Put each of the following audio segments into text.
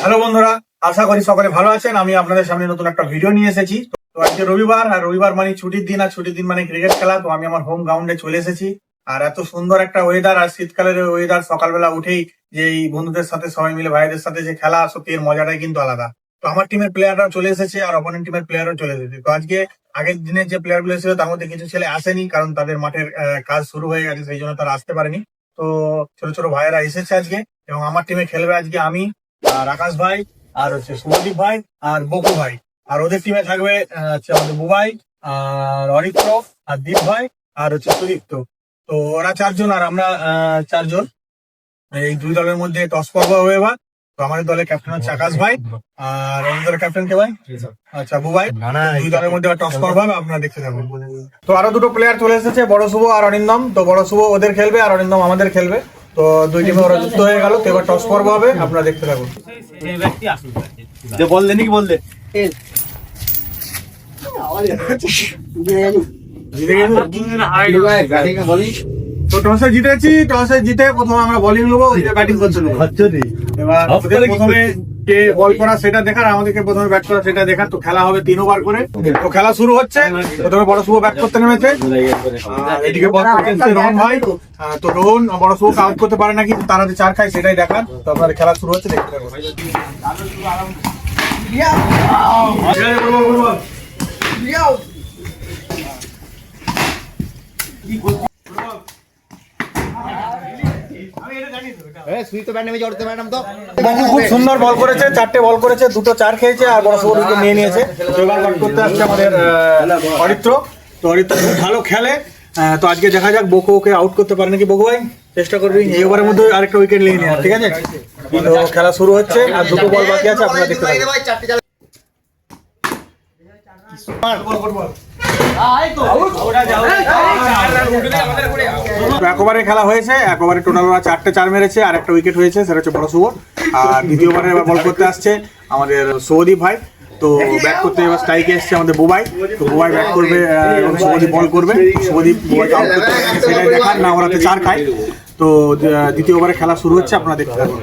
Hello বন্ধুরা, আশা করি সকলে ভালো আছেন। আমি আপনাদের সামনে নতুন একটা ভিডিও নিয়ে এসেছি। তো আজকে রবিবার, আর রবিবার মানে ছুটির দিন, আর ছুটির দিন মানে ক্রিকেট খেলা। তো আমি আমার হোম গ্রাউন্ডে চলে এসেছি। আর এত সুন্দর একটা ওয়েদার, আর শীতকালের ওয়েদার, সকালবেলা উঠেই যে এই বন্ধুদের সাথে সবাই মিলে ভাইদের সাথে যে খেলা, সত্যি এর মজাটাই কিন্তু আলাদা। তো আমার টিমের প্লেয়াররাও চলে এসেছে, আর অপোনেন্ট টিমের প্লেয়ারও চলে এসেছে। তো আজকে আগের দিনের যে প্লেয়ার গুলো ছিল তার মধ্যে কিছু ছেলে আসেনি, কারণ তাদের মাঠের কাজ শুরু হয়ে গেছে, সেই জন্য তারা আসতে পারেনি। তো ছোট ছোট ভাইয়েরা এসেছে আজকে, এবং আমার টিমে খেলবে আজকে আমি, আর আকাশ ভাই, আর হচ্ছে শুভদীপ ভাই, আর বকু ভাই। আর ওদের টিমে থাকবে হচ্ছে আমাদের বুবাই, আর অরিত্র, আর দীপ ভাই, আর হচ্ছে সুদীপ্ত। তো ওরা চারজন আর আমরা চারজন। এই দুই দলের মধ্যে টস পর্ব হবে এবার। তো আমাদের দলের ক্যাপ্টেন হচ্ছে আকাশ ভাই, আর অন্য দলের ক্যাপ্টেন কে ভাই? আচ্ছা, বুবাই। দুই দলের মধ্যে টস পর্ব হবে, আপনারা দেখতে থাকুন। তো আরো দুটো প্লেয়ার চলে এসেছে, বড় শুভ আর অরিন্দম। তো বড় শুভ ওদের খেলবে, আর অরিন্দম আমাদের খেলবে। তো দুই টিমে ওরা যুক্ত হয়ে গেল। তো এবার টস পর্ব হবে, আপনারা দেখতে থাকুন। বল দে নাকি, বল দে। তো টসে জিতেছি, টসে জিতে প্রথমে আমরা বোলিং নেবো, ব্যাটিং করতে নেবো। এবার প্রথমে কে বল করা সেটা দেখার, আমাদেরকে প্রথমে ব্যাট করা সেটা দেখার। তো খেলা হবে 3 ওভার করে। তো খেলা শুরু হচ্ছে। প্রথমে বড় শুভ ব্যাট করতে নেমেছে, এদিকে বল করতে রোহন ভাই। তো রোহন বড় শুভকে আউট করতে পারে নাকি, তারা যে 4 খায় সেটাই দেখার। তো আপনাদের খেলা শুরু হচ্ছে, দেখতে থাকুন। খুব সুন্দর বল করেছে, 4টে বল করেছে, 2টো 4 খেয়েছে, আর বড় শুভ উইকেট নিয়ে নিয়েছে। তো এবার ব্যাট করতে আসছে আমাদের অরিত্র। তো অরিত্র খুব ভালো খেলে। তো আজকে দেখা যাক বকু ওকে আউট করতে পারে নাকি। বকু ভাই চেষ্টা করবি এই ওভারের মধ্যে আরেকটা উইকেট নিয়ে নেওয়া, ঠিক আছে? তো খেলা শুরু হচ্ছে, আর 2টো বল বাকি আছে, আপনারা দেখতে পাবেন। এক ওভারে খেলা হয়েছে, এক ওভারে টোটাল ওরা 4টে 4 মেরেছে, আর একটা উইকেট হয়েছে, সেটা হচ্ছে বড় শুভ। আর দ্বিতীয় ওভারে এবার বল করতে আসছে আমাদের শুভদীপ ভাই। তো ব্যাট করতে এবার স্ট্রাইকে এসছে আমাদের বুবাই। তো বুবাই ব্যাট করবে এবং শুভদীপ বল করবে। শুভদীপ বুবাইকে আউট করতে পারে সেটাই দেখার, না ওরাতে 4 খায়। তো দ্বিতীয় ওভারে খেলা শুরু হচ্ছে, আপনারা দেখতে থাকুন।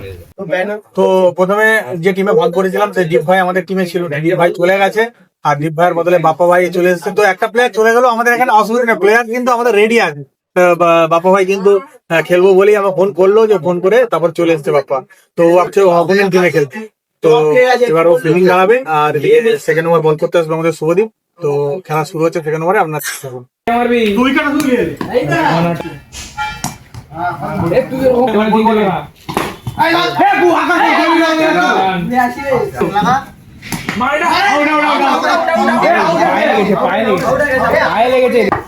তো প্রথমে যে টিমে ভাগ করেছিলাম, সেই দীপ ভাই আমাদের টিমে ছিল। দীপ ভাই চলে গেছে, আর দীপ ভাইয়ের বদলে বাপ্পা ভাই চলে এসেছে। তো একটা প্লেয়ার চলে গেল, আমাদের এখানে অসুবিধা নেই, প্লেয়ার কিন্তু আমাদের রেডি আছে। বাপ্পা ভাই কিন্তু খেলবো বলেই আমার ফোন করলো, যে ফোন করে তারপর চলে এসছে বাপ্পা। তো অপোনেন্ট টিমে খেলতে। তো এবার ও ফিল্ডিং দাঁড়াবে, আর সেকেন্ড ওভার বল করতে আসবে আমাদের শুভদীপ। তো খেলা শুরু হচ্ছে সেকেন্ড ওভারে, আপনার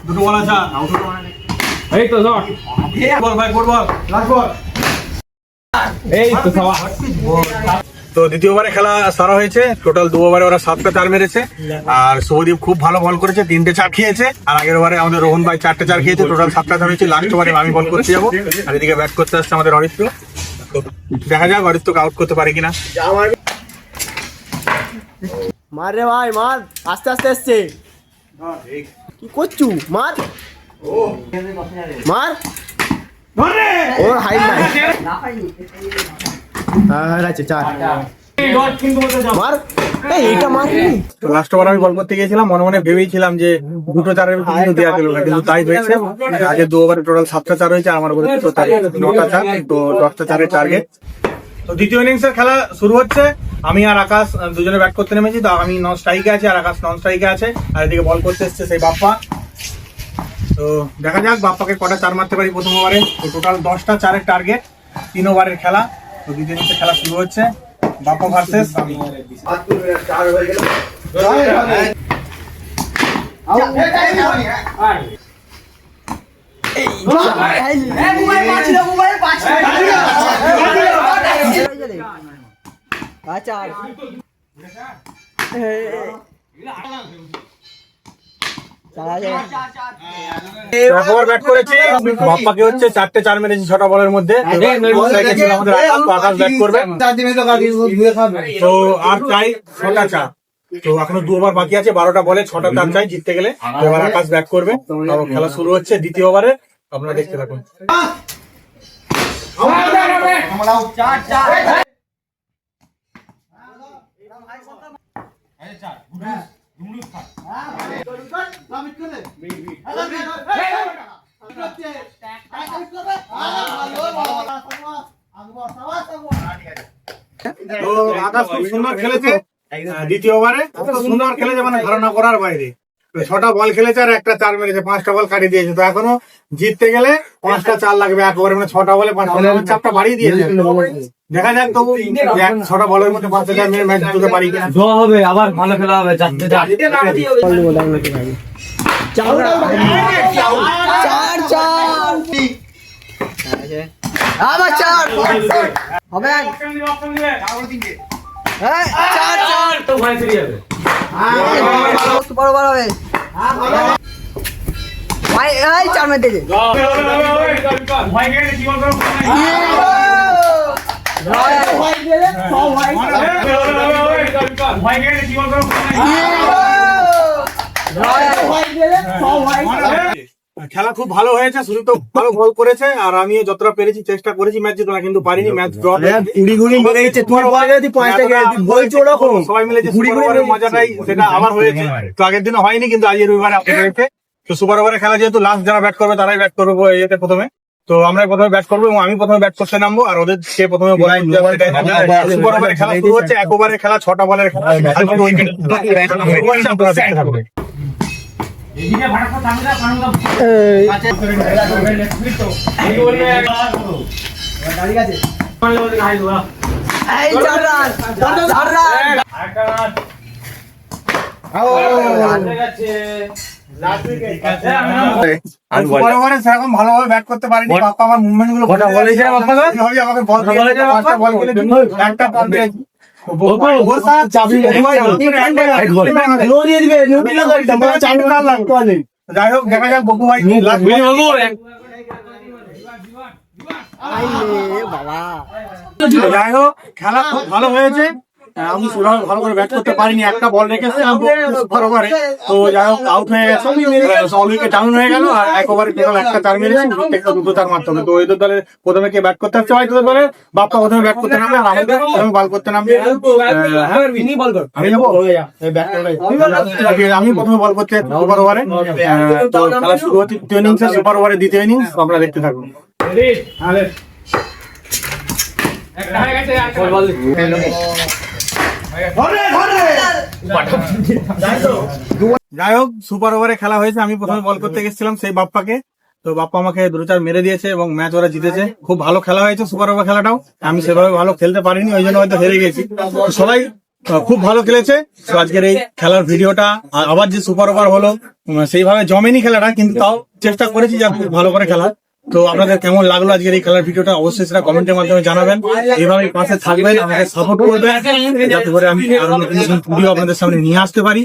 দুটো বল আছে। এই তো শট, বল ভাই, ফুটবল লাস্ট বল। এই তো সবা। তো দ্বিতীয় ওভারে খেলা সারা হয়েছে। টোটাল 2 ওভারে ওরা 7টা 4 মেরেছে, আর শুভদীপ খুব ভালো বল করেছে, 3টে 4 খেয়েছে। আর আগের ওভারে আমাদের রোহন ভাই 4টে 4 খেয়েছে, টোটাল 7টা 4 হয়েছে। লাস্ট ওভারে আমি বল করতে যাবো, আর এদিকে ব্যাট করতে আসছে আমাদের অরিত্র। তো দেখা যাক অরিত্রকে আউট করতে পারে কিনা। মার রে ভাই, মার, আস্তে আস্তে আসছে। কি করছু? মার মার, ওর হাইট নাই। হ্যাঁ আছে 4 মার, এইটা মার। তো লাস্ট ওভার আমি বল করতে গিয়েছিলাম, মনে মনে ভেবেছিলাম যে 2টো 4 কিন্তু দেওয়া গেল না, কিন্তু তাই হয়েছে। আগে 2 ওভারে টোটাল 7টা 4 হয়েছে, আর আমার বলে 9টা 4, তো 10টা 4-এর টার্গেট। তো দ্বিতীয় ইনিংসের খেলা শুরু হচ্ছে। আমি আর আকাশ দুজনে ব্যাট করতে নেমেছি। তো আমি নন স্ট্রাইকে আছি, আর আকাশ নন স্ট্রাইকে আছে, আর এদিকে বল করতে এসছে সেই বাপ্পা। তো দেখা যাক বাপ্পাকে কটা 4 মারতে পারি প্রথম ওভারে। তো টোটাল 10টা 4-এর টার্গেট, 3 ওভারের খেলা। তো দ্বিতীয় ইনিংসের খেলা শুরু হচ্ছে, বাপ্পা ভার্সেস আমি। ব্যাট করেছি, বাপ্পাকে হচ্ছে 4টে 4 মেরেছি 6টা বলের মধ্যে। আকাশ ব্যাট করবে, তো আর চাই 6টা 4। তো এখনো 2 ওভার বাকি আছে, 12টা বলে 6টা 4 চাই জিততে গেলে। এবার আকাশ ব্যাট করবে, খেলা শুরু হচ্ছে দ্বিতীয় ওভারে। আপনারা দেখতে থাকুন। তো আকাশ খুব সুন্দর খেলেছে দ্বিতীয় ওভারে, এত সুন্দর খেলেছে মানে ধারণা করার বাইরে। 6টা বল খেলেছে আর একটা 4 মেরেছে, 5টা বল কাটিয়ে দিয়েছে। তো এখনো জিততে গেলে 5টা 4 লাগবে এক ওভারে, মানে 6টা বলে 5টা চাপটা বাড়িয়ে দিয়েছে। দেখা যাক তবু 6টা বলের মধ্যে 5টা 4 মেরে ম্যাচ জিততে পারি কিনা। ড্র হবে, আবার ভালো খেলা হবে। আবার 4 হবে। তো ভাই ফিরে যাবে। বড় বড় হবে ভাই। এই 4 মিনিট দিকে খেলা খুব ভালো হয়েছে, শুধু তো ভালো বল করেছে আর আমি যতটা পেরেছি চেষ্টা করেছি ম্যাচ জিততে, কিন্তু পারিনি। ম্যাচ ড্র সবাই মিলে যে সুপার ওভারের মজাটাই সেটা আবার হয়েছে। তো আগের দিনে হয়নি, কিন্তু আজ রবিবারে হয়েছে। তো সুপার ওভারের খেলা যেহেতু লাস্ট যারা ব্যাট করবে তারাই ব্যাট করবো এতে প্রথমে। তো আমরা প্রথমে ব্যাট করবো এবং আমি প্রথমে ব্যাট করতে নামবো আর ওদের কে প্রথমে বলাই। সুপার ওভারের খেলা শুরু হচ্ছে, 1 ওভারের খেলা, 6টা বলের খেলা। সুপার ওভারে সেরকম ভালোভাবে ব্যাট করতে পারিনি। বাপ্পা আমার মুভমেন্ট গুলো আমাকে বল একটা যাই হোক দেখা যাক বকু ভাই। যাই হোক খেলা খুব ভালো হয়েছে। আমি সেভাবে ভালো করে ব্যাট করতে পারিনি, একটা বল রেখেছে সুপার ওভারে। তো যাই হোক আউট হয়ে গেছে, অল উইকেট ডাউন হয়ে গেল। আর 1 ওভারে টোটাল একটা 4 মেরেছে, প্রত্যেকটা 2 4 মারতে হবে। তো এদের দলের প্রথমে কে ব্যাট করতে হচ্ছে ভাই? তোদের দলের বাপ্পা প্রথমে ব্যাট করতে নামবে আর আমাদের প্রথমে বল করতে নামবে। আমি যাবো আমি প্রথমে বল করতে সুপার ওভারে। তো খেলা শুরু হচ্ছে দ্বিতীয় ইনিংসে, সুপার ওভারে দ্বিতীয় ইনিংস। আমরা দেখতে থাকুন। যাই হোক সুপার ওভারে খেলা হয়েছে, আমি প্রথমে বল করতে গেছিলাম সেই বাপ্পাকে। তো বাপ্পা আমাকে 2-4 মেরে দিয়েছে এবং ম্যাচ ওরা জিতেছে। খুব ভালো খেলা হয়েছে সুপার ওভার খেলাটাও। আমি সেভাবে ভালো খেলতে পারিনি, ওই জন্য হয়তো হেরে গেছি। সবাই খুব ভালো খেলেছে। তো আজকের এই খেলার ভিডিওটা আবার যে সুপার ওভার হলো সেইভাবে জমেনি খেলাটা, কিন্তু তাও চেষ্টা করেছি যে ভালো করে খেলা। তো আপনাদের কেমন লাগলো আজকের এই খেলার ভিডিওটা অবশ্যই সেটা কমেন্টের মাধ্যমে জানাবেন। এইভাবে পাশে থাকবেন, আমাকে সাপোর্ট করবেন, যাতে করে আমি আরো নতুন ভিডিও আপনাদের সামনে নিয়ে আসতে পারি।